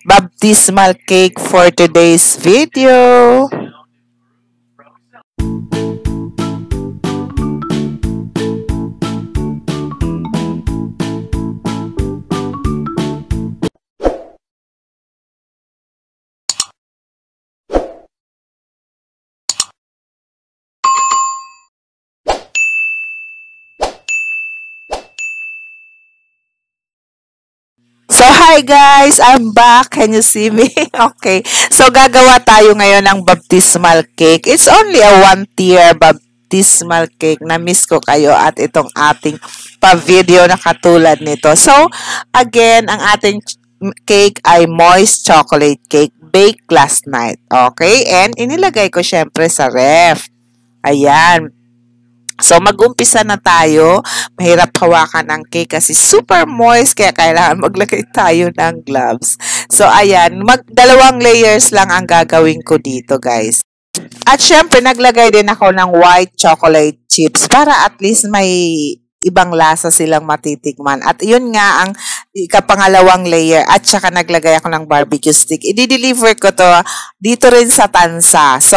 baptismal cake for today's video. So, hi guys! I'm back. Can you see me? Okay. So, gagawa tayo ngayon ng baptismal cake. It's only a one-tier baptismal cake. Na-miss ko kayo at itong ating pa-video na katulad nito. So, again, ang ating cake ay moist chocolate cake baked last night. Okay? And inilagay ko syempre sa ref. Ayan. So, mag-umpisa na tayo. Mahirap hawakan ang cake kasi super moist kaya kailangan maglagay tayo ng gloves. So, ayan. Dalawang layers lang ang gagawin ko dito, guys. At syempre, naglagay din ako ng white chocolate chips para at least may ibang lasa silang matitikman. At yun nga ang ikapangalawang layer. At saka naglagay ako ng barbecue stick. I-deliver ko to dito rin sa Tansa. So,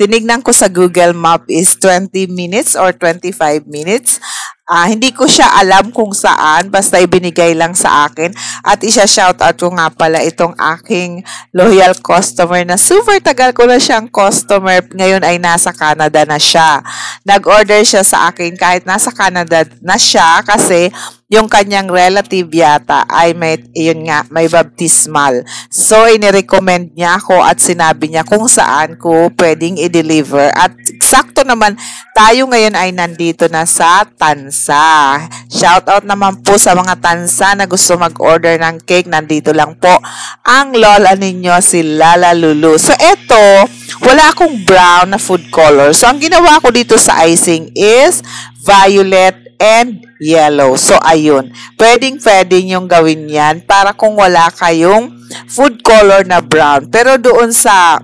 tinignan ko sa Google Map is 20 minutes or 25 minutes. Hindi ko siya alam kung saan, basta ibinigay lang sa akin. At isa-shoutout ko nga pala itong aking loyal customer na super tagal ko na siyang customer. Ngayon ay nasa Canada na siya. Nag-order siya sa akin kahit nasa Canada na siya kasi yung kanyang relative yata ay may baptismal. So, inirecommend niya ako at sinabi niya kung saan ko pwedeng i-deliver. At sakto naman, tayo ngayon ay nandito na sa Tansa. Shoutout naman po sa mga Tansa na gusto mag-order ng cake. Nandito lang po ang lola ninyo, si Lala Lulu. So, eto, wala akong brown na food color. So, ang ginawa ko dito sa icing is violet and yellow. So, ayun. Pwedeng yung gawin yan para kung wala kayong food color na brown. Pero doon sa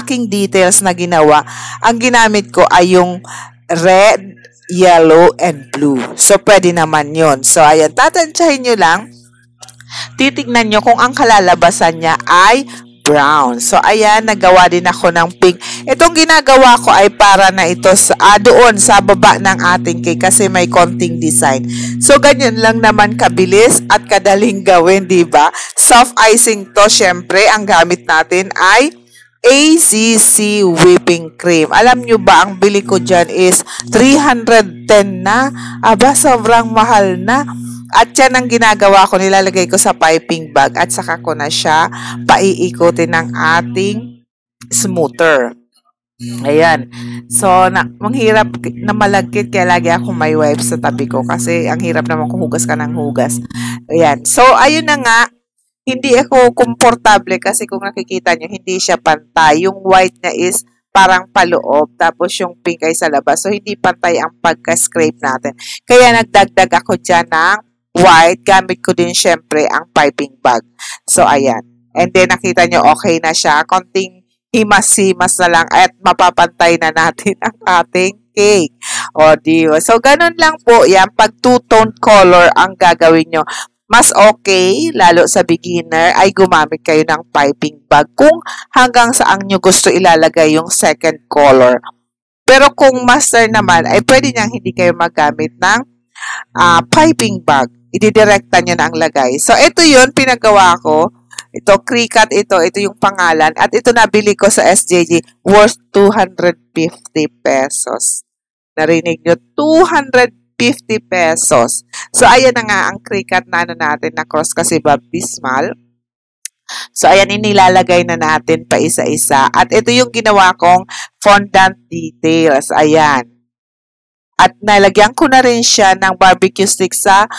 aking details na ginawa, ang ginamit ko ay yung red, yellow, and blue. So, pwede naman yun. So, ayan. Tatansyahin nyo lang. Titignan nyo kung ang kalalabasan niya ay brown. So, ayan, nagawa din ako ng pink. Itong ginagawa ko ay para na ito doon sa baba ng ating cake kasi may konting design. So, ganyan lang naman kabilis at kadaling gawin, di ba? Soft icing to, syempre, ang gamit natin ay ACC whipping cream. Alam nyo ba, ang bili ko dyan is 310 na. Aba, sobrang mahal na. At yan ang ginagawa ko, nilalagay ko sa piping bag at saka ko na siya paiikutin ng ating smoother. Ayan. So, manghirap na malagkit kaya lagi ako may wipes sa tabi ko kasi ang hirap naman kung hugas ka ng hugas. Ayan. So, ayun na nga. Hindi ako komportable kasi kung nakikita nyo, hindi siya pantay. Yung white na is parang paloob, tapos yung pink ay sa labas. So, hindi pantay ang pagka-scrape natin. Kaya nagdagdag ako dyan ng white. Gamit ko din syempre ang piping bag. So, ayan. And then, nakita nyo, okay na siya. Konting himas-himas na lang at mapapantay na natin ang ating cake. O, diba? So, ganun lang po. Yan, pag two-tone color ang gagawin nyo. Mas okay, lalo sa beginner, ay gumamit kayo ng piping bag kung hanggang saan nyo gusto ilalagay yung second color. Pero kung master naman, ay pwede niyang hindi kayo magamit ng piping bag. Ididirekta nyo na ang lagay. So, ito yun, pinagawa ko. Ito, Cricut, ito yung pangalan. At ito nabili ko sa SJJ, worth 250 pesos. Narinig nyo, 250 pesos. So, ayan na nga ang Cricut na natin na cross kasi baptismal. So, ayan, inilalagay na natin pa isa-isa. At ito yung ginawa kong fondant details. Ayan. At nalagyan ko na rin siya ng barbecue stick sa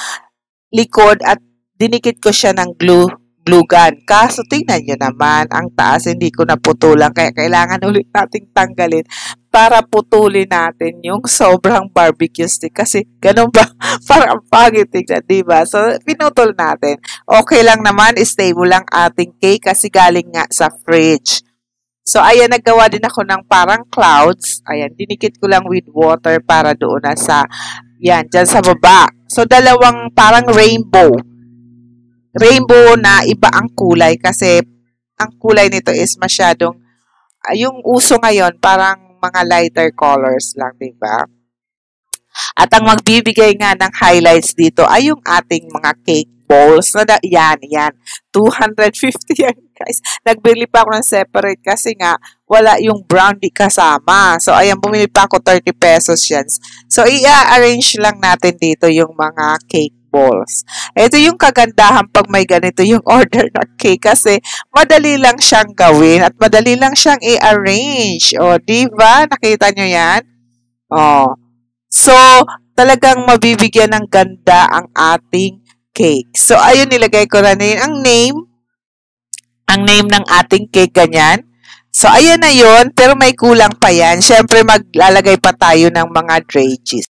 likod at dinikit ko siya ng glue gun. Kaso tingnan nyo naman, ang taas hindi ko naputulan kaya kailangan ulit nating tanggalin para putulin natin yung sobrang barbecue stick. Kasi ganun ba? Parang pangit tignan, diba? So, pinutol natin. Okay lang naman, stable lang ating cake kasi galing nga sa fridge. So, ayan, naggawa din ako ng parang clouds. Ayan, dinikit ko lang with water para doon na sa, yan, dyan sa baba. So, dalawang parang rainbow. rainbow na iba ang kulay kasi ang kulay nito is masyadong, yung uso ngayon, parang mga lighter colors lang, diba? At ang magbibigay nga ng highlights dito ay yung ating mga cake balls. Yan. 250 yan, guys. Nagbili pa ako ng separate kasi nga wala yung brown di kasama. So, ayan, bumili pa ako 30 pesos yan. So, i-arrange lang natin dito yung mga cake balls. Ito yung kagandahan pag may ganito yung order na cake kasi madali lang siyang gawin at madali lang siyang i-arrange. O, diba? Nakita nyo yan? O, so, talagang mabibigyan ng ganda ang ating cake. So, ayun, nilagay ko na rin ang name ng ating cake, ganyan. So, ayan na yun, pero may kulang pa yan. Siyempre, maglalagay pa tayo ng mga drages.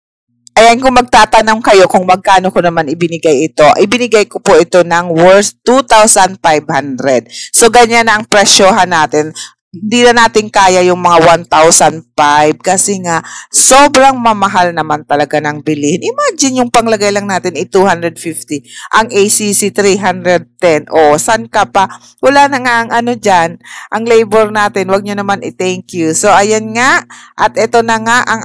Ayan, kung magtatanong kayo kung magkano ko naman ibinigay ito, ibinigay ko po ito ng worth 2,500. So, ganyan na ang presyohan natin. Hindi na natin kaya yung mga 1,005 kasi nga sobrang mamahal naman talaga ng bilhin. Imagine yung panglagay lang natin 250, ang ACC 310. O, san ka pa? Wala na nga ang ano dyan, ang labor natin. Wag nyo naman i-thank you. So, ayan nga. At ito na nga ang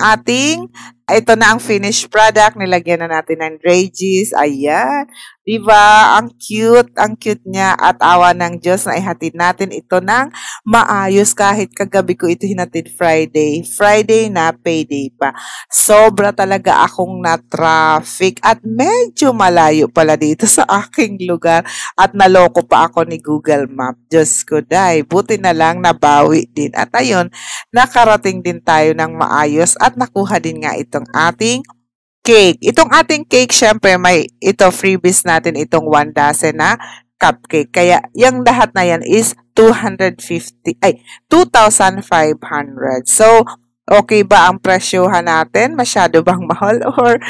ito na ang finished product. Nilagyan na natin ng drages. Ayan. Diba? Ang cute niya at awa ng Diyos na ihatid natin ito ng maayos kahit kagabi ko ito hinatid Friday. Friday na payday pa. Sobra talaga akong na-traffic at medyo malayo pala dito sa aking lugar at naloko pa ako ni Google Map. Diyos ko day, buti na lang nabawi din. At ayun, nakarating din tayo ng maayos at nakuha din nga itong ating cake. Itong ating cake, syempre, may ito freebies natin itong 1 dozen na cupcake. Kaya, yung lahat na yan is 2,500. So, okay ba ang presyohan natin? Masyado bang mahal or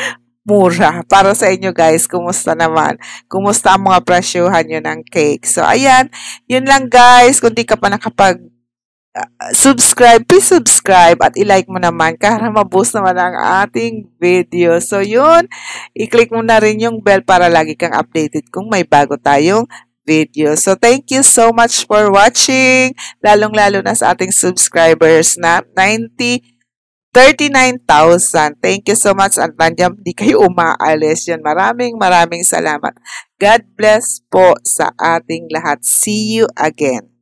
mura? Para sa inyo guys, kumusta naman? Kumusta ang mga presyohan nyo ng cake? So, ayan. Yun lang guys. Kung di ka pa subscribe, please subscribe at i-like mo naman para ma-boost naman ang ating video. So, yun, i-click mo na rin yung bell para lagi kang updated kung may bago tayong video. So, thank you so much for watching, lalong-lalo na sa ating subscribers na 39,000. Thank you so much at nandiyan di kayo umaalis. Yan, maraming salamat. God bless po sa ating lahat. See you again.